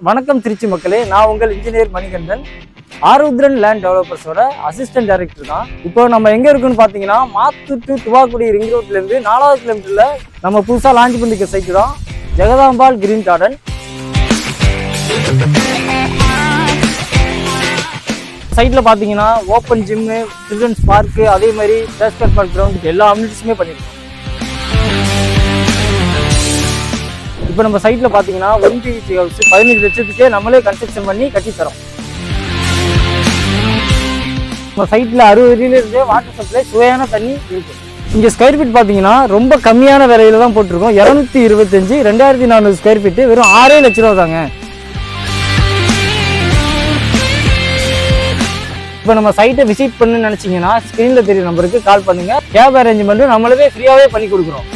வணக்கம் திருச்சி மக்களே, நான் உங்கள் இன்ஜினியர் மணிகண்டன். ஆருத்ரன் லேண்ட் டெவலப்பர்ஸோட அசிஸ்டன்ட் டைரக்டர் தான். இப்போ நம்ம எங்கே இருக்குன்னு பார்த்தீங்கன்னா, மாத்தூர் டு துவாக்குடி ரிங் ரோட்லேருந்து 4வது கிலோமீட்டரில் நம்ம புதுசாக லான்ச் பண்ணிக்க சைட்டு தான் ஜெகதாம்பாள் கிரீன் கார்டன். சைட்டில் பார்த்தீங்கன்னா ஓப்பன் ஜிம்மு, சில்ட்ரன்ஸ் பார்க்கு, அதே மாதிரி பேஸ்கெட் பால் கிரவுண்டுக்கு எல்லா அம்யூனிட்டிஸுமே பண்ணியிருக்கோம். இப்போ நம்ம சைட்டில் பார்த்தீங்கன்னா 1 BHK ஹவுஸ் 15 லட்சத்துக்கே நம்மளே கன்ஸ்ட்ரக்ஷன் பண்ணி கட்டித்தரோம். நம்ம சைட்டில் 60 அடியிலிருந்தே வாட்டர் சப்ளை, சுவையான தண்ணி இருக்குது. இங்கே ஸ்கொயர் ஃபீட் பார்த்தீங்கன்னா ரொம்ப கம்மியான விலையில தான் போட்டிருக்கோம். 225 2400 ஸ்கொயர் ஃபீட்டு வெறும் 6 லட்ச ரூபா தாங்க. இப்போ நம்ம சைட்டை விசிட் பண்ணணும்னு நினச்சிங்கன்னா ஸ்க்ரீனில் தெரிய நம்பருக்கு கால் பண்ணுங்கள். கேப் அரேஞ்ச்மெண்ட்டும் நம்மளவே ஃப்ரீயாகவே பண்ணி கொடுக்குறோம்.